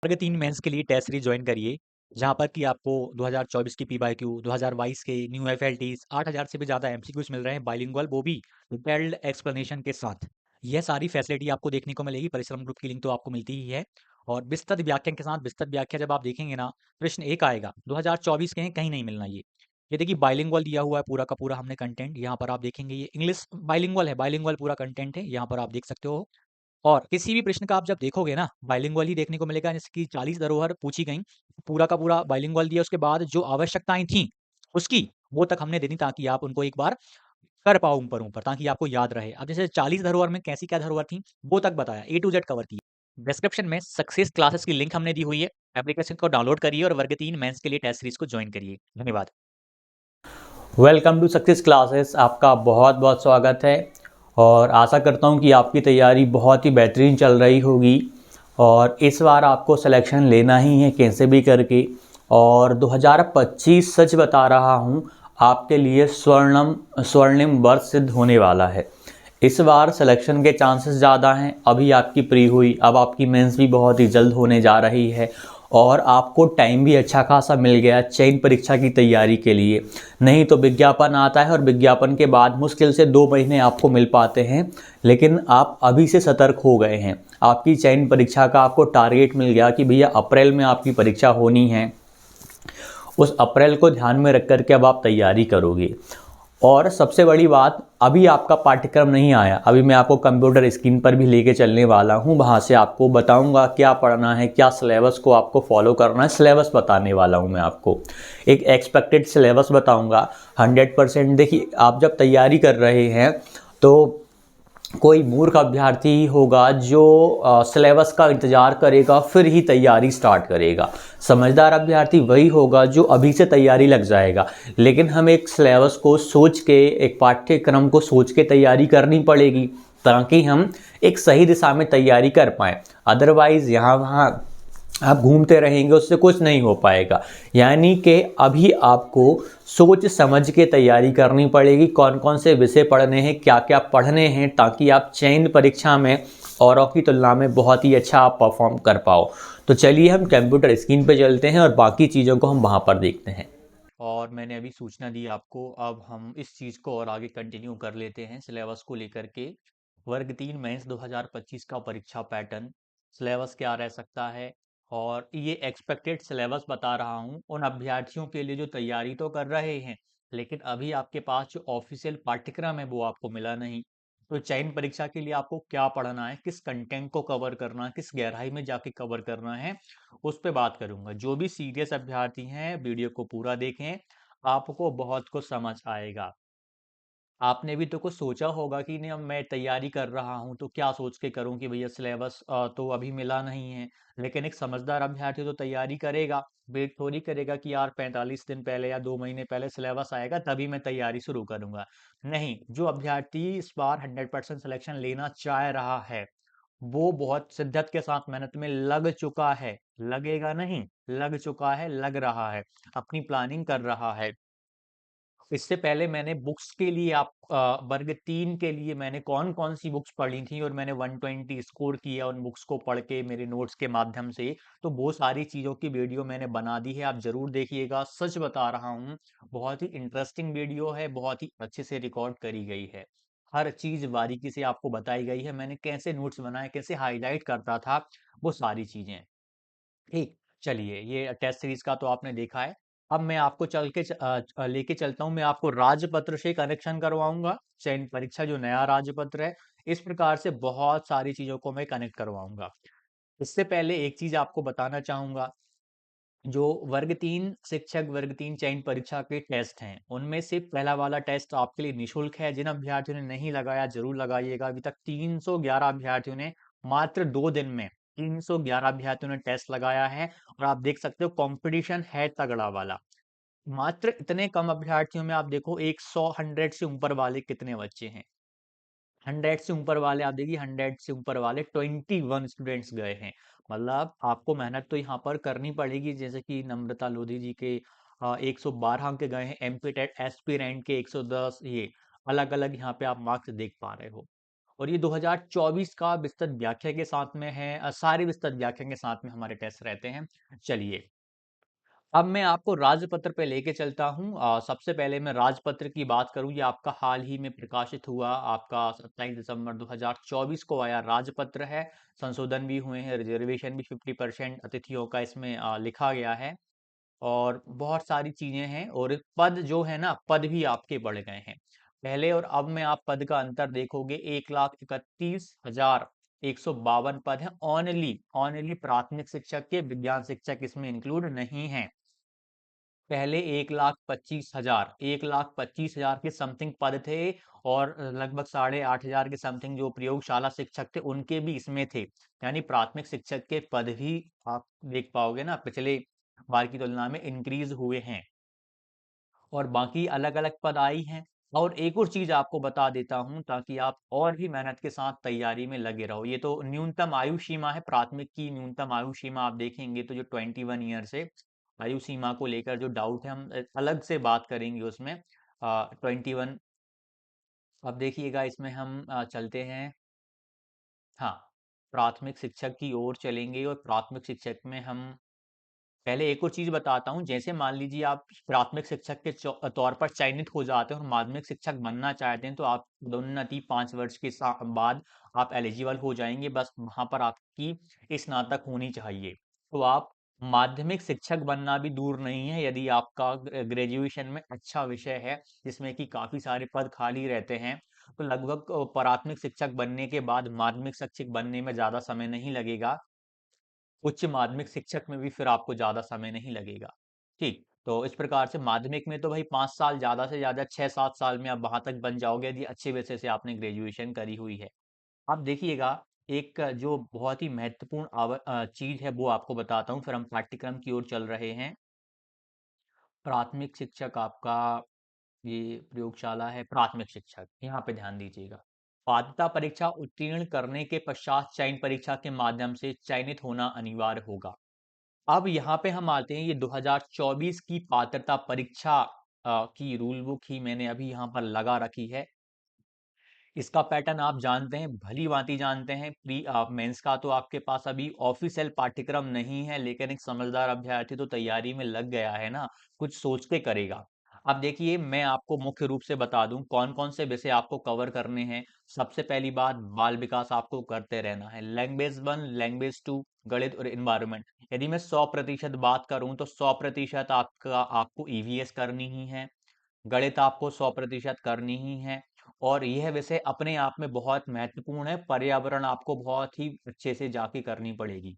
वर्ग 3 मेंस के लिए टेस्ट सीरीज ज्वाइन करिए, जहां पर कि आपको 2024 की पीवाईक्यू, 2022 के न्यू एफएलटीज, 8000 से भी ज़्यादा एमसीक्यूज मिल रहे हैं बाइलिंगुअल, वो भी डिटेल्ड एक्सप्लेनेशन के साथ। यह सारी फैसिलिटी आपको देखने को मिलेगी। परिश्रम ग्रुप की लिंक तो आपको मिलती ही है। और विस्तृत व्याख्यान के साथ विस्तृत व्याख्या जब आप देखेंगे ना, प्रश्न एक आएगा 2024 के हैं, कहीं नहीं मिलना ये देखिए बाइलिंगुअल दिया हुआ है पूरा का पूरा हमने कंटेंट। यहाँ पर आप देखेंगे ये इंग्लिश बाइलिंगुअल है, बाइलिंगुअल पूरा कंटेंट है, यहाँ पर आप देख सकते हो। और किसी भी प्रश्न का आप जब देखोगे ना, बाइलिंगुअल ही देखने को मिलेगा। जैसे कि 40 धरोहर पूछी गई, पूरा का पूरा बाइलिंगुअल दिया, उसके बाद जो आवश्यकताएं थी उसकी, वो तक हमने दे दी, ताकि आप उनको एक बार कर पाओ ऊपर ऊपर, ताकि आपको याद रहे। अब जैसे 40 धरोहर में कैसी क्या धरोहर थी वो तक बताया, ए टू जेड कवर किया। डिस्क्रिप्शन में सक्सेस क्लासेस की लिंक हमने दी हुई है। एप्लीकेशन को डाउनलोड करिए और वर्ग 3 मेंस के लिए टेस्ट सीरीज को ज्वाइन करिए। धन्यवाद। Welcome to success classes. आपका बहुत बहुत स्वागत है और आशा करता हूं कि आपकी तैयारी बहुत ही बेहतरीन चल रही होगी। और इस बार आपको सिलेक्शन लेना ही है कैसे भी करके। और 2025 सच बता रहा हूं, आपके लिए स्वर्णिम वर्ष सिद्ध होने वाला है। इस बार सिलेक्शन के चांसेस ज़्यादा हैं। अभी आपकी प्री हुई, अब आपकी मेंस भी बहुत ही जल्द होने जा रही है और आपको टाइम भी अच्छा खासा मिल गया चयन परीक्षा की तैयारी के लिए। नहीं तो विज्ञापन आता है और विज्ञापन के बाद मुश्किल से 2 महीने आपको मिल पाते हैं, लेकिन आप अभी से सतर्क हो गए हैं। आपकी चयन परीक्षा का आपको टारगेट मिल गया कि भैया अप्रैल में आपकी परीक्षा होनी है। उस अप्रैल को ध्यान में रख कर के अब आप तैयारी करोगे। और सबसे बड़ी बात, अभी आपका पाठ्यक्रम नहीं आया। अभी मैं आपको कंप्यूटर स्क्रीन पर भी लेके चलने वाला हूं, वहां से आपको बताऊंगा क्या पढ़ना है, क्या सिलेबस को आपको फॉलो करना है। सिलेबस बताने वाला हूं मैं आपको, एक एक्सपेक्टेड सिलेबस बताऊंगा 100%। देखिए, आप जब तैयारी कर रहे हैं तो कोई मूर्ख अभ्यर्थी ही होगा जो सिलेबस का इंतज़ार करेगा फिर ही तैयारी स्टार्ट करेगा। समझदार अभ्यर्थी वही होगा जो अभी से तैयारी लग जाएगा। लेकिन हम एक सिलेबस को सोच के, एक पाठ्यक्रम को सोच के तैयारी करनी पड़ेगी, ताकि हम एक सही दिशा में तैयारी कर पाएँ। अदरवाइज़ यहाँ वहाँ आप घूमते रहेंगे, उससे कुछ नहीं हो पाएगा। यानी कि अभी आपको सोच समझ के तैयारी करनी पड़ेगी, कौन कौन से विषय पढ़ने हैं, क्या क्या पढ़ने हैं, ताकि आप चयन परीक्षा में औरों की तुलना में बहुत ही अच्छा आप परफॉर्म कर पाओ। तो चलिए हम कंप्यूटर स्क्रीन पे चलते हैं और बाकी चीज़ों को हम वहाँ पर देखते हैं। और मैंने अभी सूचना दी आपको, अब हम इस चीज़ को और आगे कंटिन्यू कर लेते हैं सिलेबस को लेकर के। वर्ग 3 मेंस 2025 का परीक्षा पैटर्न, सिलेबस क्या रह सकता है, और ये एक्सपेक्टेड सिलेबस बता रहा हूँ उन अभ्यर्थियों के लिए जो तैयारी तो कर रहे हैं, लेकिन अभी आपके पास जो ऑफिशियल पाठ्यक्रम है वो आपको मिला नहीं। तो चयन परीक्षा के लिए आपको क्या पढ़ना है, किस कंटेंट को कवर करना है, किस गहराई में जाके कवर करना है, उस पे बात करूंगा। जो भी सीरियस अभ्यर्थी हैं वीडियो को पूरा देखें, आपको बहुत कुछ समझ आएगा। आपने भी तो कुछ सोचा होगा कि नहीं, अब मैं तैयारी कर रहा हूँ तो क्या सोच के करूँ कि भैया सिलेबस तो अभी मिला नहीं है। लेकिन एक समझदार अभ्यर्थी तो तैयारी करेगा, वेट थोड़ी करेगा कि यार 45 दिन पहले या 2 महीने पहले सिलेबस आएगा तभी मैं तैयारी शुरू करूंगा। नहीं, जो अभ्यर्थी इस बार 100% सिलेक्शन लेना चाह रहा है, वो बहुत शिद्दत के साथ मेहनत में लग चुका है। लगेगा नहीं, लग चुका है, लग रहा है, अपनी प्लानिंग कर रहा है। इससे पहले मैंने बुक्स के लिए वर्ग 3 के लिए मैंने कौन-कौन सी बुक्स पढ़ी थी और मैंने 120 स्कोर किया उन बुक्स को पढ़ के मेरे नोट्स के माध्यम से। तो वो सारी चीज़ों की वीडियो मैंने बना दी है, आप ज़रूर देखिएगा। सच बता रहा हूँ, बहुत ही इंटरेस्टिंग वीडियो है, बहुत ही अच्छे से रिकॉर्ड करी गई है। हर चीज़ बारीकी से आपको बताई गई है, मैंने कैसे नोट्स बनाए, कैसे हाइलाइट करता था, वो सारी चीज़ें। ठीक, चलिए ये टेस्ट सीरीज का तो आपने देखा है। अब मैं आपको लेके चलता हूँ, मैं आपको राजपत्र से कनेक्शन करवाऊंगा। चयन परीक्षा जो नया राजपत्र है, इस प्रकार से बहुत सारी चीजों को मैं कनेक्ट करवाऊंगा। इससे पहले एक चीज आपको बताना चाहूंगा, जो वर्ग 3 शिक्षक वर्ग 3 चयन परीक्षा के टेस्ट हैं, उनमें से पहला वाला टेस्ट आपके लिए निशुल्क है। जिन अभ्यर्थियों ने नहीं लगाया जरूर लगाइएगा। अभी तक 311 अभ्यर्थियों ने मात्र 2 दिन में 311 अभ्यर्थियों ने टेस्ट लगाया है। और आप देख सकते हो कंपटीशन है तगड़ा वाला। मात्र इतने कम अभ्यर्थियों में आप देखो 100 से ऊपर वाले कितने बच्चे हैं। 100 से ऊपर वाले आप देखिए, 100 से ऊपर वाले 21 स्टूडेंट्स गए हैं। मतलब आपको मेहनत तो यहाँ पर करनी पड़ेगी। जैसे कि नम्रता लोधी जी के 112 अंक गए हैं, एमपी टेट एस्पिरेंट के 110, ये अलग अलग यहाँ पे आप मार्क्स देख पा रहे हो। और ये 2024 का विस्तृत व्याख्या के साथ में है, सारी विस्तृत व्याख्या के साथ में हमारे टेस्ट रहते हैं। चलिए, अब मैं आपको राजपत्र पे लेके चलता हूँ। सबसे पहले मैं राजपत्र की बात करूँ, ये आपका हाल ही में प्रकाशित हुआ, आपका 27 दिसंबर 2024 को आया राजपत्र है। संशोधन भी हुए हैं, रिजर्वेशन भी 50% अतिथियों का इसमें लिखा गया है, और बहुत सारी चीजें हैं, और पद जो है ना, पद भी आपके बढ़ गए हैं। पहले और अब में आप पद का अंतर देखोगे, 1,31,152 पद हैं ओनली, ओनली प्राथमिक शिक्षक के, विज्ञान शिक्षक इसमें इंक्लूड नहीं है। पहले 1,25,000, 1,25,000 के समथिंग पद थे, और लगभग 8,500 के समथिंग जो प्रयोगशाला शिक्षक थे उनके भी इसमें थे। यानी प्राथमिक शिक्षक के पद भी आप देख पाओगे ना, पिछले बार की तुलना में इंक्रीज हुए हैं, और बाकी अलग अलग पद आई हैं। और एक और चीज आपको बता देता हूं, ताकि आप और भी मेहनत के साथ तैयारी में लगे रहो। ये तो न्यूनतम आयु सीमा है, प्राथमिक की न्यूनतम आयु सीमा आप देखेंगे तो जो 21 ईयर है, आयु सीमा को लेकर जो डाउट है, हम अलग से बात करेंगे उसमें। 21, अब देखिएगा इसमें हम चलते हैं। हाँ, प्राथमिक शिक्षक की ओर चलेंगे, और प्राथमिक शिक्षक में हम पहले एक और चीज बताता हूँ। जैसे मान लीजिए आप प्राथमिक शिक्षक के तौर पर चयनित हो जाते हैं और माध्यमिक शिक्षक बनना चाहते हैं, तो आप दोन्नति 5 वर्ष के बाद आप एलिजिबल हो जाएंगे। बस वहां पर आपकी स्नातक होनी चाहिए। तो आप माध्यमिक शिक्षक बनना भी दूर नहीं है, यदि आपका ग्रेजुएशन में अच्छा विषय है, जिसमें कि काफी सारे पद खाली रहते हैं, तो लगभग प्राथमिक शिक्षक बनने के बाद माध्यमिक शिक्षक बनने में ज्यादा समय नहीं लगेगा। उच्च माध्यमिक शिक्षक में भी फिर आपको ज्यादा समय नहीं लगेगा। ठीक, तो इस प्रकार से माध्यमिक में तो भाई 5 साल, ज्यादा से ज्यादा 6-7 साल में आप वहां तक बन जाओगे, यदि अच्छे विषय से आपने ग्रेजुएशन करी हुई है। अब देखिएगा, एक जो बहुत ही महत्वपूर्ण चीज है वो आपको बताता हूँ, फिर हम पाठ्यक्रम की ओर चल रहे हैं। प्राथमिक शिक्षक आपका, ये प्रयोगशाला है प्राथमिक शिक्षक, यहाँ पे ध्यान दीजिएगा। पात्रता परीक्षा उत्तीर्ण करने के पश्चात चयन परीक्षा के माध्यम से चयनित होना अनिवार्य होगा। अब यहाँ पे हम आते हैं, ये 2024 की पात्रता परीक्षा की रूल बुक ही मैंने अभी यहाँ पर लगा रखी है। इसका पैटर्न आप जानते हैं, भली भांति जानते हैं। प्री मेंस का तो आपके पास अभी ऑफिशियल पाठ्यक्रम नहीं है, लेकिन एक समझदार अभ्यर्थी तो तैयारी में लग गया है ना, कुछ सोच के करेगा। अब देखिए, मैं आपको मुख्य रूप से बता दूं कौन कौन से विषय आपको कवर करने हैं। सबसे पहली बात, बाल विकास आपको करते रहना है, लैंग्वेज 1, लैंग्वेज 2, गणित और इन्वायरमेंट। यदि मैं 100% बात करूं तो 100% आपको ईवीएस करनी ही है, गणित आपको 100% करनी ही है, और यह विषय अपने आप में बहुत महत्वपूर्ण है, पर्यावरण आपको बहुत ही अच्छे से जाके करनी पड़ेगी।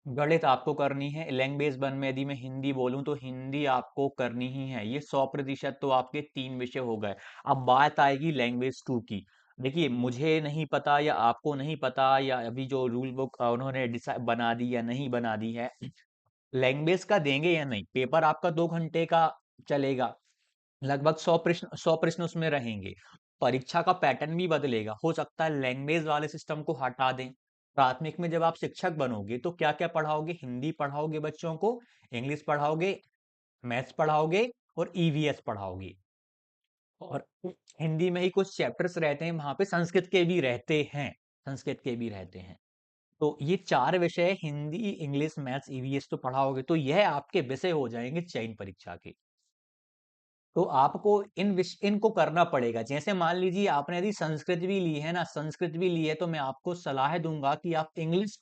गणित आपको करनी है। लैंग्वेज 1 में यदि मैं हिंदी बोलूं तो हिंदी आपको करनी ही है। ये 100% तो आपके 3 विषय हो गए। अब बात आएगी लैंग्वेज 2 की। देखिए, मुझे नहीं पता या आपको नहीं पता, या अभी जो रूल बुक उन्होंने डिसाइड बना दी या नहीं बना दी है, लैंग्वेज का देंगे या नहीं। पेपर आपका 2 घंटे का चलेगा, लगभग 100 प्रश्न उसमें रहेंगे। परीक्षा का पैटर्न भी बदलेगा, हो सकता है लैंग्वेज वाले सिस्टम को हटा दें। प्राथमिक में जब आप शिक्षक बनोगे तो क्या क्या पढ़ाओगे? हिंदी पढ़ाओगे बच्चों को, इंग्लिश पढ़ाओगे, मैथ्स पढ़ाओगे, और ईवीएस पढ़ाओगे। और हिंदी में ही कुछ चैप्टर्स रहते हैं, वहां पे संस्कृत के भी रहते हैं, संस्कृत के भी रहते हैं। तो ये 4 विषय, हिंदी, इंग्लिश, मैथ्स, ईवीएस तो पढ़ाओगे, तो यह आपके विषय हो जाएंगे चयन परीक्षा के। तो आपको इनको करना पड़ेगा। जैसे मान लीजिए आपने यदि संस्कृत भी ली है ना, संस्कृत भी ली है, तो मैं आपको सलाह दूंगा कि आप इंग्लिश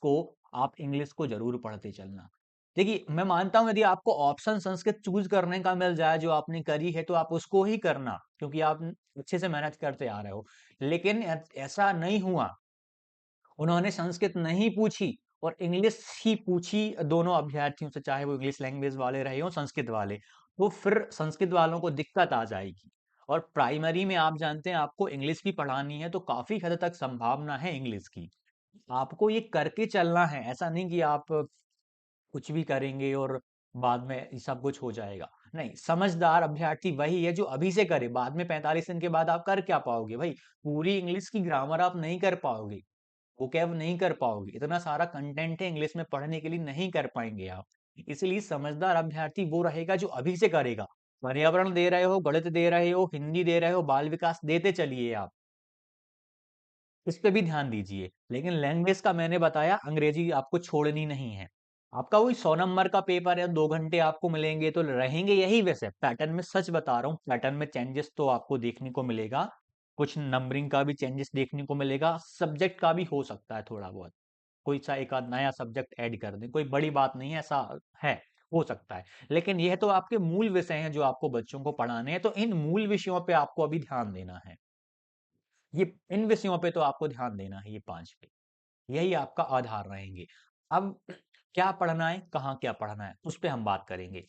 को जरूर पढ़ते चलना। देखिए, मैं मानता हूं यदि आपको ऑप्शन संस्कृत चूज करने का मिल जाए जो आपने करी है, तो आप उसको ही करना, क्योंकि आप अच्छे से मेहनत करते आ रहे हो। लेकिन ऐसा नहीं हुआ, उन्होंने संस्कृत नहीं पूछी और इंग्लिश ही पूछी दोनों अभ्यर्थियों से, चाहे वो इंग्लिश लैंग्वेज वाले रहे हो संस्कृत वाले, तो फिर संस्कृत वालों को दिक्कत आ जाएगी। और प्राइमरी में आप जानते हैं आपको इंग्लिश भी पढ़ानी है, तो काफी हद तक संभावना है इंग्लिश की। आपको ये करके चलना है, ऐसा नहीं कि आप कुछ भी करेंगे और बाद में ये सब कुछ हो जाएगा। नहीं, समझदार अभ्यर्थी वही है जो अभी से करे, बाद में 45 दिन के बाद आप कर क्या पाओगे भाई? पूरी इंग्लिश की ग्रामर आप नहीं कर पाओगे, वोकैब नहीं कर पाओगे, इतना सारा कंटेंट है इंग्लिश में पढ़ने के लिए, नहीं कर पाएंगे आप। इसलिए समझदार अभ्यर्थी वो रहेगा जो अभी से करेगा। पर्यावरण दे रहे हो, गणित दे रहे हो, हिंदी दे रहे हो, बाल विकास देते चलिए आप। इस पे भी ध्यान दीजिए। लेकिन लैंग्वेज का मैंने बताया, अंग्रेजी आपको छोड़नी नहीं है। आपका वही 100 नंबर का पेपर है, 2 घंटे आपको मिलेंगे तो रहेंगे यही वैसे पैटर्न में, सच बता रहा हूँ। पैटर्न में चेंजेस तो आपको देखने को मिलेगा, कुछ नंबरिंग का भी चेंजेस देखने को मिलेगा, सब्जेक्ट का भी हो सकता है थोड़ा बहुत, कोई सा एक आध नया सब्जेक्ट ऐड कर दें, कोई बड़ी बात नहीं है, ऐसा है, हो सकता है। लेकिन यह तो आपके मूल विषय हैं जो आपको बच्चों को पढ़ाने हैं, तो इन मूल विषयों पे आपको अभी ध्यान देना है। ये इन विषयों पे तो आपको ध्यान देना है, ये 5 पे, यही आपका आधार रहेंगे। अब क्या पढ़ना है, कहाँ क्या पढ़ना है, उस पे हम बात करेंगे।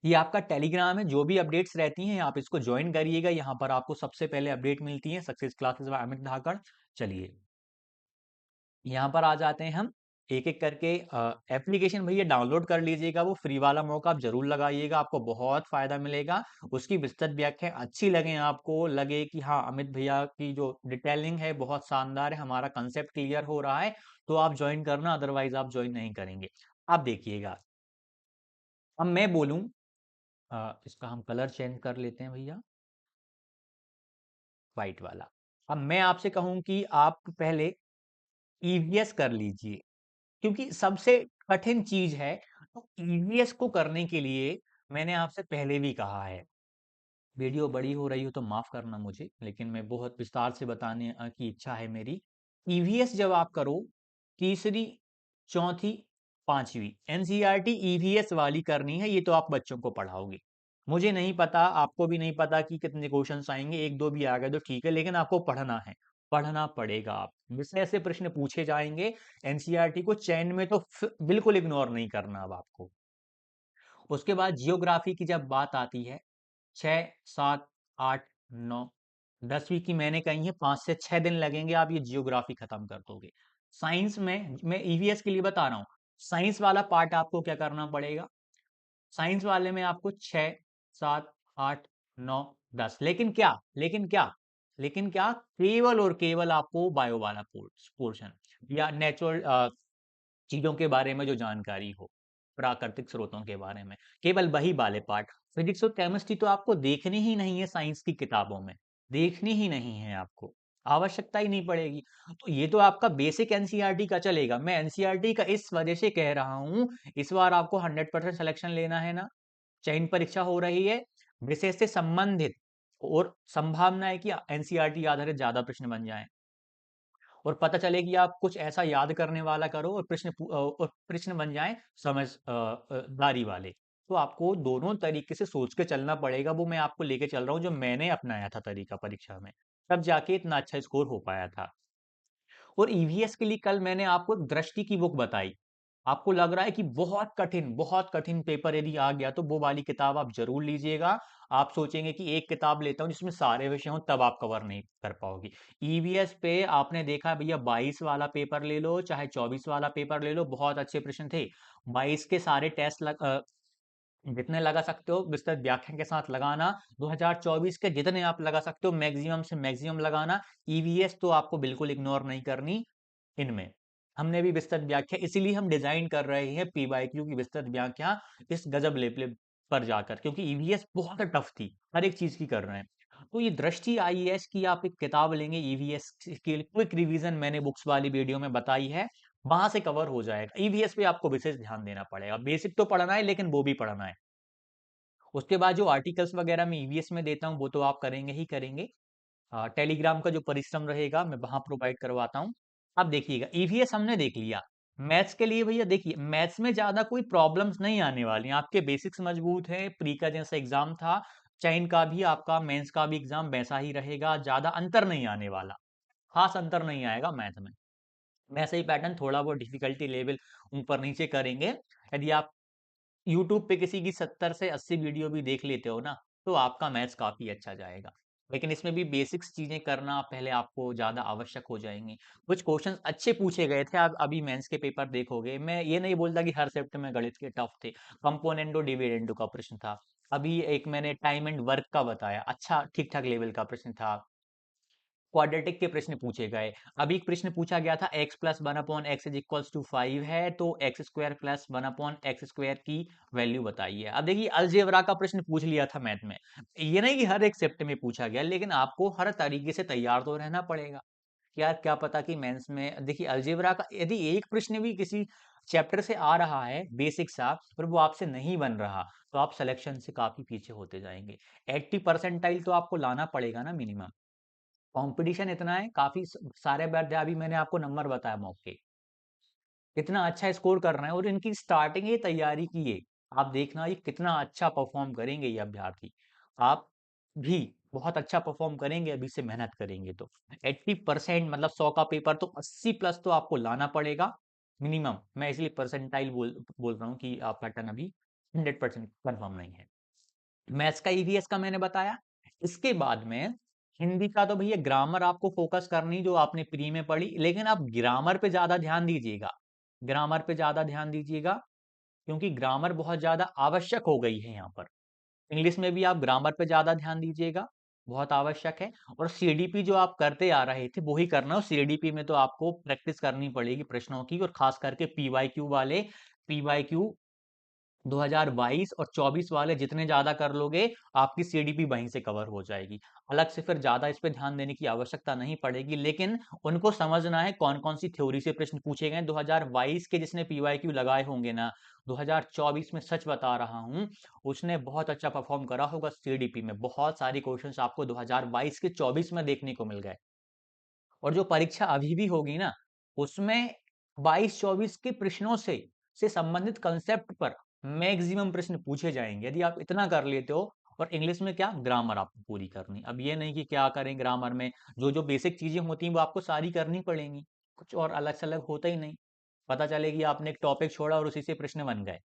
ये आपका टेलीग्राम है, जो भी अपडेट्स रहती हैं आप इसको ज्वाइन करिएगा, यहाँ पर आपको सबसे पहले अपडेट मिलती है, सक्सेस क्लासेस बाय अमित धाकड़। चलिए यहाँ पर आ जाते हैं हम, एक एक करके। एप्लीकेशन भैया डाउनलोड कर लीजिएगा, वो फ्री वाला मौका आप जरूर लगाइएगा, आपको बहुत फायदा मिलेगा। उसकी विस्तृत व्याख्या अच्छी लगे, आपको लगे कि हाँ अमित भैया की जो डिटेलिंग है बहुत शानदार है, हमारा कंसेप्ट क्लियर हो रहा है, तो आप ज्वाइन करना, अदरवाइज आप ज्वाइन नहीं करेंगे। आप देखिएगा, अब मैं बोलूं, इसका हम कलर चेंज कर लेते हैं भैया, व्हाइट वाला। अब मैं आपसे कहूं कि आप पहले ईवीएस कर लीजिए, क्योंकि सबसे कठिन चीज है। तो ईवीएस को करने के लिए मैंने आपसे पहले भी कहा है, वीडियो बड़ी हो रही हो तो माफ करना मुझे, लेकिन मैं बहुत विस्तार से बताने की इच्छा है मेरी। ईवीएस जब आप करो, तीसरी, चौथी, पांचवी एनसीईआरटी ईवीएस वाली करनी है, ये तो आप बच्चों को पढ़ाओगे। मुझे नहीं पता, आपको भी नहीं पता कि कितने क्वेश्चंस आएंगे, एक दो भी आ गए तो ठीक है, लेकिन आपको पढ़ना है, पढ़ना पड़ेगा। आप विषय से प्रश्न पूछे जाएंगे, एनसीईआरटी को चैन में तो बिल्कुल इग्नोर नहीं करना अब आपको। उसके बाद जियोग्राफी की जब बात आती है, 6, 7, 8, 9, 10वीं की मैंने कही है, 5 से 6 दिन लगेंगे, आप ये जियोग्राफी खत्म कर दोगे। साइंस में मैं ईवीएस के लिए बता रहा हूँ, साइंस वाला पार्ट आपको क्या करना पड़ेगा, साइंस वाले में आपको 6, 7, 8, 9, 10, लेकिन क्या केवल और केवल आपको बायो वाला पोर्शन या नेचुरल चीजों के बारे में जो जानकारी हो, प्राकृतिक स्रोतों के बारे में, केवल वही वाले पार्ट। फिजिक्स और केमिस्ट्री तो आपको देखनी ही नहीं है साइंस की किताबों में, देखनी ही नहीं है आपको, आवश्यकता ही नहीं पड़ेगी। तो ये तो आपका बेसिक एनसीईआरटी का चलेगा। मैं एनसीईआरटी का इस वजह से कह रहा हूं, इस बार आपको 100% सिलेक्शन लेना है ना, चयन परीक्षा हो रही है, विषय से संबंधित, और संभावना है कि एनसीईआरटी आधारित ज्यादा प्रश्न बन जाएं, और पता चले कि आप कुछ ऐसा याद करने वाला करो और प्रश्न बन जाएं समझदारी वाले। तो आपको दोनों तरीके से सोच के चलना पड़ेगा, वो मैं आपको लेके चल रहा हूँ, जो मैंने अपनाया था तरीका परीक्षा में, तब जाके इतना अच्छा स्कोर हो पाया था। और ईवीएस के लिए कल मैंने आपको एक दृष्टि की बुक बताई, आपको लग रहा है कि बहुत कठिन पेपर यदि आ गया, तो वो वाली किताब आप जरूर लीजिएगा। आप सोचेंगे कि एक किताब लेता हूं जिसमें सारे विषय हों, तब आप कवर नहीं कर पाओगे। ईवीएस पे आपने देखा भैया, 22 वाला पेपर ले लो चाहे 24 वाला पेपर ले लो, बहुत अच्छे प्रश्न थे। 22 के सारे टेस्ट जितने लगा सकते हो विस्तृत व्याख्या के साथ लगाना, 2024 के जितने आप लगा सकते हो मैक्सिमम से मैक्सिमम लगाना। ईवीएस तो आपको बिल्कुल इग्नोर नहीं करनी इनमें। हमने भी विस्तृत व्याख्या, इसीलिए हम डिजाइन कर रहे हैं पीवाईक्यू की विस्तृत व्याख्या इस गजब लेवल पर जाकर, क्योंकि ईवीएस बहुत टफ थी, हर एक चीज की कर रहे हैं। तो ये दृष्टि आईएएस की आप एक किताब लेंगे, ईवीएस के क्विक रिवीजन मैंने बुक्स वाली वीडियो में बताई है, वहां से कवर हो जाएगा। ईवीएस पे आपको विशेष ध्यान देना पड़ेगा, बेसिक तो पढ़ना है लेकिन वो भी पढ़ना है। उसके बाद जो आर्टिकल्स वगैरह मैं ईवीएस में देता हूँ वो तो आप करेंगे ही करेंगे। टेलीग्राम का जो परिश्रम रहेगा मैं वहां प्रोवाइड करवाता हूँ। अब देखिएगा, ईवीएस हमने देख लिया। मैथ्स के लिए भैया देखिए, मैथ्स में ज्यादा कोई प्रॉब्लम्स नहीं आने वाली हैं, आपके बेसिक्स मजबूत है, प्री का जैसा एग्जाम था, चयन का भी आपका, मेंस का भी एग्जाम वैसा ही रहेगा, ज्यादा अंतर नहीं आने वाला, खास अंतर नहीं आएगा मैथ में। वैसे ही पैटर्न, थोड़ा बहुत डिफिकल्टी लेवल ऊपर नीचे करेंगे। यदि आप यूट्यूब पे किसी की 70 से 80 वीडियो भी देख लेते हो ना, तो आपका मैथ्स काफी अच्छा जाएगा। लेकिन इसमें भी बेसिक्स चीजें करना पहले आपको ज्यादा आवश्यक हो जाएंगी। कुछ क्वेश्चंस अच्छे पूछे गए थे, आप अभी मेंस के पेपर देखोगे, मैं ये नहीं बोलता कि हर शिफ्ट में गणित के टफ थे, कंपोनेंडो डिविडेंडो का प्रश्न था, अभी एक मैंने टाइम एंड वर्क का बताया, अच्छा ठीक ठाक लेवल का प्रश्न था। क्वाड्रेटिक के प्रश्न पूछे गए, अभी एक प्रश्न पूछा गया था, एक्स प्लस 1/x=5 है, तो एक्स स्क्वायर प्लस 1/x² की वैल्यू बताइए। अब देखिए, अलजेब्रा का प्रश्न पूछ लिया था मैथ में, ये नहीं कि हर एक शिफ्ट में पूछा गया, लेकिन आपको हर तरीके से तैयार तो रहना पड़ेगा। क्या क्या पता कि मेंस में देखिए अलजेब्रा का यदि एक प्रश्न भी किसी चैप्टर से आ रहा है बेसिक सा, पर वो आपसे नहीं बन रहा, तो आप सिलेक्शन से काफी पीछे होते जाएंगे। 80 परसेंटाइल तो आपको लाना पड़ेगा ना मिनिमम। कंपटीशन इतना है, काफी सारे अभ्यर्थी, अभी मैंने आपको नंबर बताया मॉक के, कितना अच्छा स्कोर कर रहे हैं, और इनकी स्टार्टिंग ही तैयारी की है। आप देखना ये कितना अच्छा परफॉर्म करेंगे ये अभ्यर्थी। आप भी बहुत अच्छा परफॉर्म करेंगे अभी से मेहनत करेंगे तो। 80% मतलब 100 का पेपर तो 80 प्लस तो आपको लाना पड़ेगा मिनिमम। मैं इसलिए परसेंटाइल बोल रहा हूँ कि आप पैटर्न अभी 100% कंफर्म नहीं है। मैथ्स का ईवीएस का मैंने बताया। इसके बाद में हिंदी का तो भैया ग्रामर आपको फोकस करनी जो आपने प्री में पढ़ी, लेकिन आप ग्रामर पे ज्यादा ध्यान दीजिएगा। ग्रामर पे ज्यादा ध्यान दीजिएगा, क्योंकि ग्रामर बहुत ज्यादा आवश्यक हो गई है यहाँ पर। इंग्लिश में भी आप ग्रामर पे ज्यादा ध्यान दीजिएगा, बहुत आवश्यक है। और सीडीपी जो आप करते आ रहे थे वही करना हो। सीडीपी में तो आपको प्रैक्टिस करनी पड़ेगी प्रश्नों की, और खास करके पीवाईक्यू वाले। पीवाईक्यू 2022 और 24 वाले जितने ज्यादा कर लोगे, आपकी सीडीपी वहीं से कवर हो जाएगी। अलग से फिर ज्यादा इस पे ध्यान देने की आवश्यकता नहीं पड़ेगी, लेकिन उनको समझना है कौन कौन सी थ्योरी से प्रश्न पूछे गए। 2022 के जिसने पीवाईक्यू लगाए होंगे ना, 2024 में सच बता रहा हूं, उसने बहुत अच्छा परफॉर्म करा होगा। सीडीपी में बहुत सारी क्वेश्चंस आपको 2022 के 24 में देखने को मिल गए। और जो परीक्षा अभी भी होगी ना, उसमें 22-24 के प्रश्नों से संबंधित कंसेप्ट पर मैक्सिमम प्रश्न पूछे जाएंगे। यदि आप इतना कर लेते हो, और इंग्लिश में क्या, ग्रामर आपको पूरी करनी। अब ये नहीं कि क्या करें ग्रामर में, जो जो बेसिक चीजें होती हैं वो आपको सारी करनी पड़ेंगी, कुछ और अलग से अलग होता ही नहीं। पता चलेगी आपने एक टॉपिक छोड़ा और उसी से प्रश्न बन गए।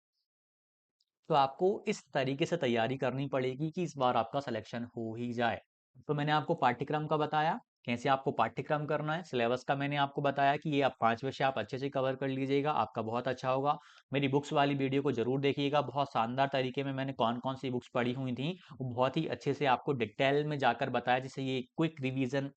तो आपको इस तरीके से तैयारी करनी पड़ेगी कि इस बार आपका सिलेक्शन हो ही जाए। तो मैंने आपको पाठ्यक्रम का बताया, कैसे आपको पाठ्यक्रम करना है। सिलेबस का मैंने आपको बताया कि ये आप 5 विषय आप अच्छे से कवर कर लीजिएगा, आपका बहुत अच्छा होगा। मेरी बुक्स वाली वीडियो को जरूर देखिएगा, बहुत शानदार तरीके में मैंने कौन कौन सी बुक्स पढ़ी हुई थी, वो बहुत ही अच्छे से आपको डिटेल में जाकर बताया। जैसे ये क्विक रिवीजन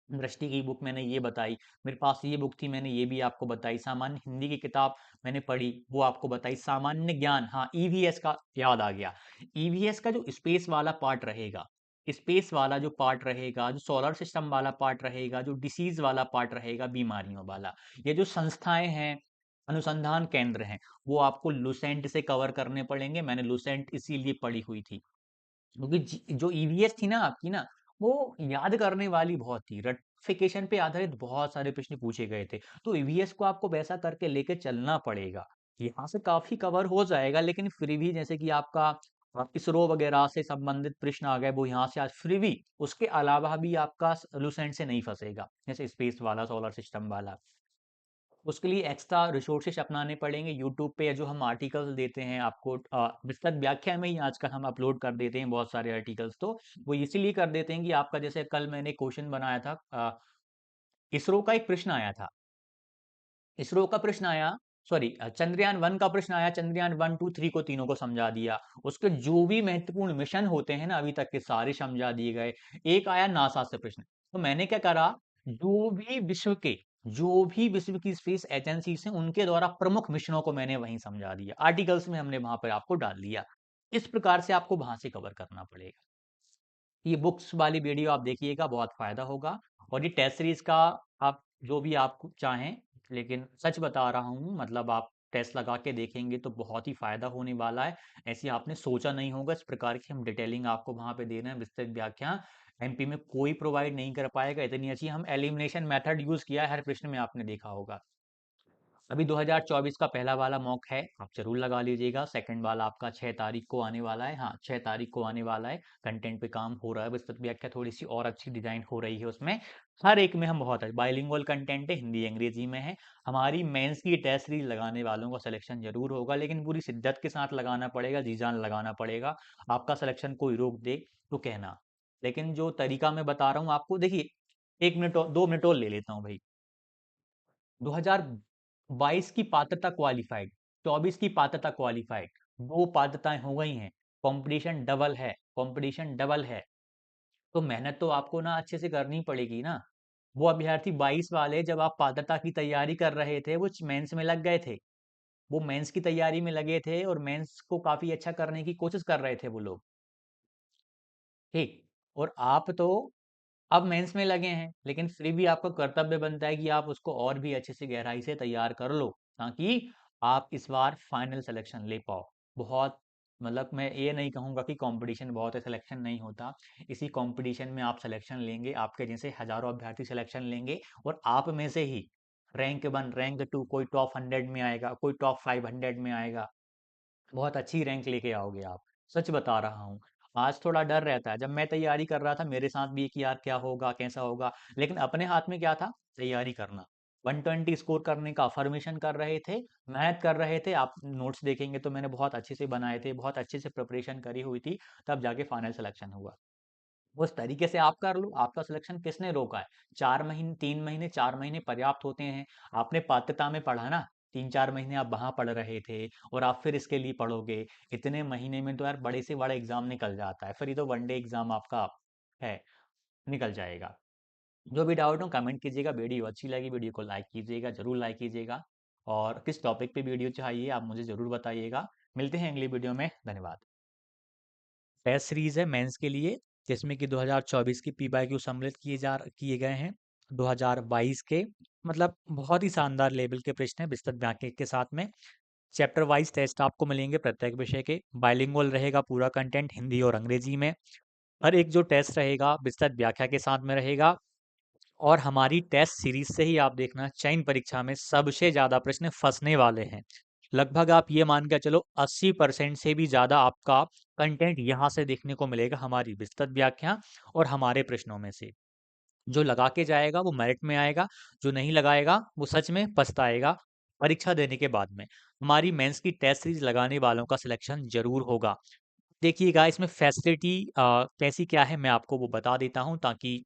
दृष्टि की बुक मैंने ये बताई, मेरे पास ये बुक थी मैंने ये भी आपको बताई। सामान्य हिंदी की किताब मैंने पढ़ी, वो आपको बताई। सामान्य ज्ञान, हाँ ईवीएस का याद आ गया। ईवीएस का जो स्पेस वाला पार्ट रहेगा, स्पेस वाला जो पार्ट रहेगा, जो सोलर सिस्टम वाला पार्ट रहेगा, जो डिसीज वाला पार्ट रहेगा, बीमारियों वाला, ये जो संस्थाएं हैं, अनुसंधान केंद्र हैं, वो आपको लुसेंट से कवर करने पड़ेंगे। मैंने लुसेंट इसीलिए पढ़ी हुई थी, क्योंकि जो ईवीएस थी ना आपकी ना, वो याद करने वाली बहुत थी। रटिफिकेशन पे आधारित बहुत सारे प्रश्न पूछे गए थे, तो ईवीएस को आपको वैसा करके लेके चलना पड़ेगा। यहाँ से काफी कवर हो जाएगा, लेकिन फिर भी जैसे कि आपका इसरो वगैरह से संबंधित प्रश्न आ गए, वो यहाँ से आज फिर भी उसके अलावा भी आपका लुसेंट से नहीं फंसेगा, जैसे स्पेस वाला, सोलर सिस्टम वाला। उसके लिए एक्स्ट्रा रिसोर्सेज अपनाने पड़ेंगे। यूट्यूब पे जो हम आर्टिकल्स देते हैं आपको, विस्तृत व्याख्या में ही आजकल हम अपलोड कर देते हैं बहुत सारे आर्टिकल्स। तो वो इसीलिए कर देते हैं कि आपका, जैसे कल मैंने क्वेश्चन बनाया था, इसरो का एक प्रश्न आया था, इसरो का प्रश्न आया, सॉरी चंद्रयान 1 का प्रश्न आया। चंद्रयान 1, 2, 3 को तीनों को समझा दिया। उसके जो भी महत्वपूर्ण मिशन होते हैं ना अभी तक के, सारे समझा दिए गए। एक आया नासा से प्रश्न, तो मैंने क्या करा, जो भी विश्व के, जो भी विश्व की स्पेस एजेंसी हैं उनके द्वारा प्रमुख मिशनों को मैंने वहीं समझा दिया, आर्टिकल्स में हमने वहां पर आपको डाल दिया। इस प्रकार से आपको वहां से कवर करना पड़ेगा। ये बुक्स वाली वीडियो आप देखिएगा, बहुत फायदा होगा। और ये टेस्ट सीरीज का आप जो भी आप चाहें, लेकिन सच बता रहा हूँ, मतलब आप टेस्ट लगा के देखेंगे तो बहुत ही फायदा होने वाला है। ऐसी आपने सोचा नहीं होगा, इस प्रकार की हम डिटेलिंग आपको वहां पे दे रहे हैं, विस्तृत व्याख्या एमपी में कोई प्रोवाइड नहीं कर पाएगा। इतनी अच्छी हम एलिमिनेशन मेथड यूज किया है हर प्रश्न में, आपने देखा होगा। अभी 2024 का पहला वाला मॉक है, आप जरूर लगा लीजिएगा। सेकंड वाला आपका 6 तारीख को आने वाला है, हाँ 6 तारीख को आने वाला है। कंटेंट पे काम हो रहा है, विस्तृत व्याख्या थोड़ी सी और अच्छी डिजाइन हो रही है उसमें। हर एक में हम बहुत है, बाइलिंगुअल कंटेंट है, हिंदी अंग्रेजी में है। हमारी मेंस की टेस्ट सीरीज लगाने वालों का सिलेक्शन जरूर होगा, लेकिन पूरी शिद्दत के साथ लगाना पड़ेगा, जी जान लगाना पड़ेगा। आपका सिलेक्शन कोई रोक दे तो कहना, लेकिन जो तरीका मैं बता रहा हूँ आपको, देखिए 1 मिनट और 2 मिनट और ले लेता हूँ भाई। 2022 की पात्रता क्वालिफाइड, 24 की पात्रता क्वालिफाइड, दो पात्रताएं हो गई हैं। कंपटीशन डबल है, कंपटीशन डबल है। तो मेहनत तो आपको ना अच्छे से करनी पड़ेगी ना। वो अभ्यर्थी 22 वाले जब आप पात्रता की तैयारी कर रहे थे, वो मेंस में लग गए थे, वो मेंस की तैयारी में लगे थे और मेंस को काफी अच्छा करने की कोशिश कर रहे थे वो लोग, ठीक। और आप तो अब मेंस में लगे हैं, लेकिन फिर भी आपका कर्तव्य बनता है कि आप उसको और भी अच्छे से गहराई से तैयार कर लो, ताकि आप इस बार फाइनल सिलेक्शन ले पाओ। बहुत मतलब मैं ये नहीं कहूँगा कि कंपटीशन बहुत है, सिलेक्शन नहीं होता। इसी कंपटीशन में आप सिलेक्शन लेंगे, आपके जैसे हज़ारों अभ्यर्थी सिलेक्शन लेंगे और आप में से ही रैंक 1, रैंक 2, कोई टॉप 100 में आएगा, कोई टॉप 500 में आएगा। बहुत अच्छी रैंक लेके आओगे आप, सच बता रहा हूँ। आज थोड़ा डर रहता है, जब मैं तैयारी कर रहा था मेरे साथ भी कि यार क्या होगा, कैसा होगा, लेकिन अपने हाथ में क्या था? तैयारी करना। 120 स्कोर करने का अफ़र्मेशन कर रहे थे, मेहनत कर रहे थे। आप नोट्स देखेंगे तो मैंने बहुत अच्छे से बनाए थे, बहुत अच्छे से प्रिपरेशन करी हुई थी, तब जाके फाइनल सिलेक्शन हुआ। उस तरीके से आप कर लो, आपका सिलेक्शन किसने रोका है? 4 महीने, 3 महीने, 4 महीने पर्याप्त होते हैं। आपने पात्रता में पढ़ा ना, 3-4 महीने आप वहाँ पढ़ रहे थे और आप फिर इसके लिए पढ़ोगे। इतने महीने में तो यार बड़े से बड़ा एग्जाम निकल जाता है। फिर ये तो वन डे एग्जाम आपका है, निकल जाएगा। जो भी डाउट हो कमेंट कीजिएगा। वीडियो अच्छी लगी, वीडियो को लाइक कीजिएगा, जरूर लाइक कीजिएगा। और किस टॉपिक पे वीडियो चाहिए आप मुझे जरूर बताइएगा। मिलते हैं अगली वीडियो में। धन्यवाद। टेस्ट सीरीज है मेंस के लिए, जिसमें कि 2024 की पीवाईक्यू सम्मिलित किए गए हैं। 2022 के मतलब बहुत ही शानदार लेवल के प्रश्न हैं विस्तृत व्याख्या के साथ में। चैप्टर वाइज टेस्ट आपको मिलेंगे प्रत्येक विषय के। बाइलिंगुअल रहेगा पूरा कंटेंट हिंदी और अंग्रेजी में। हर एक जो टेस्ट रहेगा विस्तृत व्याख्या के साथ में रहेगा। और हमारी टेस्ट सीरीज से ही आप देखना चयन परीक्षा में सबसे ज्यादा प्रश्न फंसने वाले हैं। लगभग आप ये मान के चलो 80% से भी ज्यादा आपका कंटेंट यहाँ से देखने को मिलेगा, हमारी विस्तृत व्याख्या और हमारे प्रश्नों में से। जो लगा के जाएगा वो मेरिट में आएगा, जो नहीं लगाएगा वो सच में पछताएगा परीक्षा देने के बाद में। हमारी मेंस की टेस्ट सीरीज लगाने वालों का सिलेक्शन जरूर होगा। देखिएगा इसमें फैसिलिटी कैसी क्या है मैं आपको वो बता देता हूँ, ताकि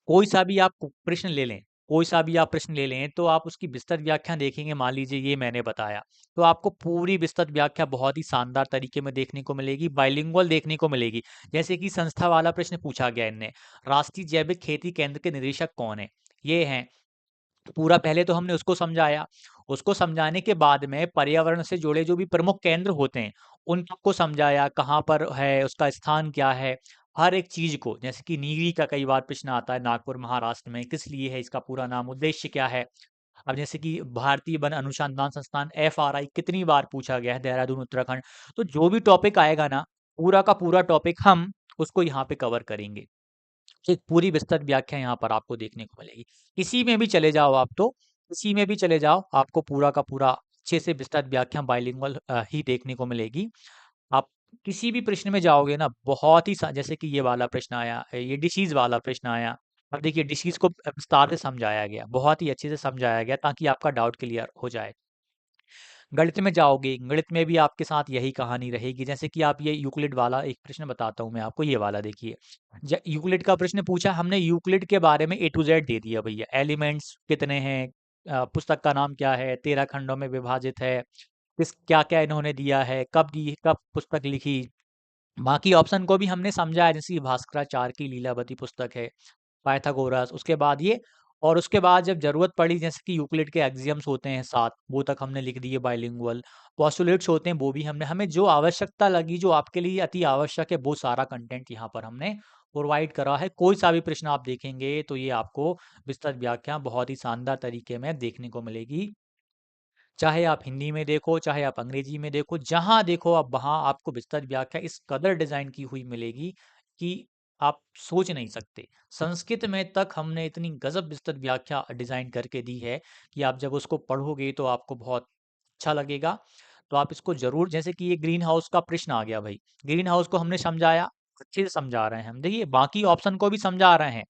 कोई सा भी आप प्रश्न ले लें, कोई सा भी आप प्रश्न ले लें तो आप उसकी विस्तृत व्याख्या देखेंगे। मान लीजिए ये मैंने बताया, तो आपको पूरी विस्तृत व्याख्या बहुत ही शानदार तरीके में देखने को मिलेगी, बाइलिंगुअल देखने को मिलेगी। जैसे कि संस्था वाला प्रश्न पूछा गया इनने, राष्ट्रीय जैविक खेती केंद्र के निदेशक कौन है? ये हैं। पूरा पहले तो हमने उसको समझाया, उसको समझाने के बाद में पर्यावरण से जुड़े जो भी प्रमुख केंद्र होते हैं उन सबको समझाया, कहाँ पर है, उसका स्थान क्या है, हर एक चीज को। जैसे कि नीरी का कई बार प्रश्न आता है, नागपुर महाराष्ट्र में, किस लिए है, इसका पूरा नाम, उद्देश्य क्या है। अब जैसे कि भारतीय वन अनुसंधान संस्थान FRI कितनी बार पूछा गया है, देहरादून उत्तराखंड। तो जो भी टॉपिक आएगा ना, पूरा का पूरा टॉपिक हम उसको यहाँ पे कवर करेंगे। एक पूरी विस्तृत व्याख्या यहाँ पर आपको देखने को मिलेगी। किसी में भी चले जाओ आप, तो किसी में भी चले जाओ आपको पूरा का पूरा अच्छे से विस्तृत व्याख्या बाइलिंगुअल ही देखने को मिलेगी। आप किसी भी प्रश्न में जाओगे ना, बहुत ही जैसे कि ये वाला प्रश्न आया, ये डिसीज वाला प्रश्न आया। अब देखिए डिसीज को विस्तार से समझाया गया, बहुत ही अच्छे से समझाया गया ताकि आपका डाउट क्लियर हो जाए। गणित में जाओगे, गणित में भी आपके साथ यही कहानी रहेगी। जैसे कि आप ये यूक्लिड वाला एक प्रश्न बताता हूँ मैं आपको, ये वाला देखिए। यूक्लिड का प्रश्न पूछा हमने, यूक्लिड के बारे में A to Z दे दिया भैया। एलिमेंट्स कितने हैं, पुस्तक का नाम क्या है, 13 खंडों में विभाजित है, किस क्या क्या इन्होंने दिया है, कब दी, कब पुस्तक लिखी। बाकी ऑप्शन को भी हमने समझाया, जैसे कि भास्कराचार्य की लीलावती पुस्तक है, पाइथागोरस, उसके बाद ये। और उसके बाद जब जरूरत पड़ी, जैसे कि यूक्लिड के एक्सियम्स होते हैं 7, वो तक हमने लिख दिए बाइलिंगुअल। पोस्टुलेट्स होते हैं वो भी हमने, हमें जो आवश्यकता लगी, जो आपके लिए अति आवश्यक है, वो सारा कंटेंट यहाँ पर हमने प्रोवाइड करा है। कोई सा भी प्रश्न आप देखेंगे तो ये आपको विस्तृत व्याख्या बहुत ही शानदार तरीके में देखने को मिलेगी। चाहे आप हिंदी में देखो, चाहे आप अंग्रेजी में देखो, जहाँ देखो आप वहाँ आपको विस्तृत व्याख्या इस कदर डिज़ाइन की हुई मिलेगी कि आप सोच नहीं सकते। संस्कृत में तक हमने इतनी गज़ब विस्तृत व्याख्या डिज़ाइन करके दी है कि आप जब उसको पढ़ोगे तो आपको बहुत अच्छा लगेगा। तो आप इसको ज़रूर, जैसे कि ये ग्रीन हाउस का प्रश्न आ गया भाई, ग्रीन हाउस को हमने समझाया, अच्छे से समझा रहे हैं हम। देखिए बाकी ऑप्शन को भी समझा रहे हैं,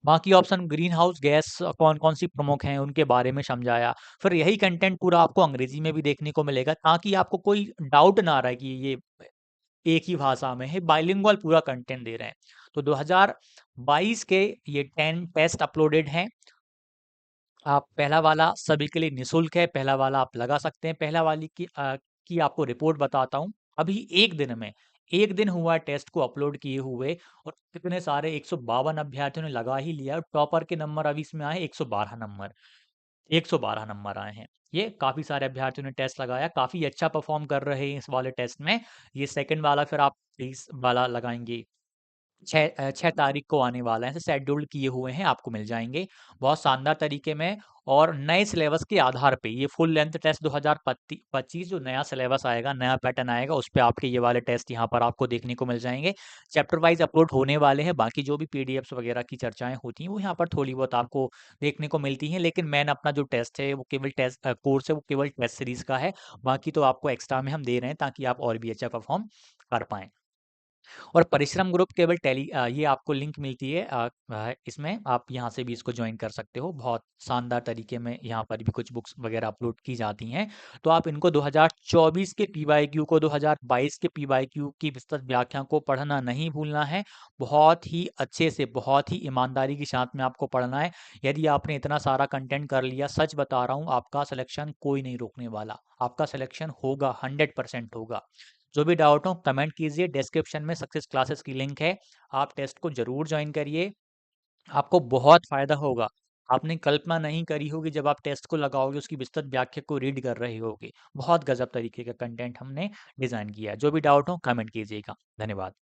बाकी ऑप्शन ग्रीन हाउस गैस कौन-कौन सी प्रमुख हैं, उनके बारे में समझाया। फिर यही कंटेंट पूरा आपको अंग्रेजी में भी देखने को मिलेगा, ताकि आपको कोई डाउट ना रहे कि ये एक ही भाषा में है, बाइलिंगुअल पूरा कंटेंट दे रहे हैं। तो 2022 के ये 10 टेस्ट अपलोडेड हैं। आप पहला वाला सभी के लिए निःशुल्क है, पहला वाला आप लगा सकते हैं। पहला वाली की आपको रिपोर्ट बताता हूँ। अभी एक दिन में, एक दिन हुआ है टेस्ट को अपलोड किए हुए, और कितने सारे 152 अभ्यर्थियों ने लगा ही लिया। टॉपर के नंबर अभी इसमें आए 112 नंबर, 112 नंबर आए हैं। ये काफ़ी सारे अभ्यर्थियों ने टेस्ट लगाया, काफ़ी अच्छा परफॉर्म कर रहे हैं इस वाले टेस्ट में। ये सेकंड वाला फिर आप 30 वाला लगाएंगे, 6 तारीख को आने वाला है, शेड्यूल्ड किए हुए हैं, आपको मिल जाएंगे बहुत शानदार तरीके में। और नए सिलेबस के आधार पे ये फुल लेंथ टेस्ट 2025 जो नया सिलेबस आएगा, नया पैटर्न आएगा, उस पे आपके ये वाले टेस्ट यहाँ पर आपको देखने को मिल जाएंगे। चैप्टर वाइज अपलोड होने वाले हैं, बाकी जो भी पीडीएफ्स वगैरह की चर्चाएं होती हैं वो यहाँ पर थोड़ी बहुत आपको देखने को मिलती हैं, लेकिन मेन अपना जो टेस्ट है वो केवल टेस्ट कोर्स है, वो केवल टेस्ट सीरीज का है। बाकी तो आपको एक्स्ट्रा में हम दे रहे हैं ताकि आप और भी अच्छा परफॉर्म कर पाएँ। और परिश्रम ग्रुप केवल ये आपको लिंक मिलती है, इसमें आप यहाँ से भी इसको ज्वाइन कर सकते हो। बहुत शानदार तरीके में यहाँ पर भी कुछ बुक्स वगैरह अपलोड की जाती हैं, तो आप इनको 2024 के पीवाईक्यू को 2022 के पीवाईक्यू की विस्तृत व्याख्या को पढ़ना नहीं भूलना है। बहुत ही अच्छे से, बहुत ही ईमानदारी के साथ में आपको पढ़ना है। यदि आपने इतना सारा कंटेंट कर लिया, सच बता रहा हूँ, आपका सिलेक्शन कोई नहीं रोकने वाला, आपका सिलेक्शन होगा, 100% होगा। जो भी डाउट हो कमेंट कीजिए, डिस्क्रिप्शन में सक्सेस क्लासेस की लिंक है, आप टेस्ट को जरूर ज्वाइन करिए, आपको बहुत फायदा होगा। आपने कल्पना नहीं करी होगी जब आप टेस्ट को लगाओगे, उसकी विस्तृत व्याख्या को रीड कर रहे होगे। बहुत गजब तरीके का कंटेंट हमने डिजाइन किया है। जो भी डाउट हो कमेंट कीजिएगा। धन्यवाद।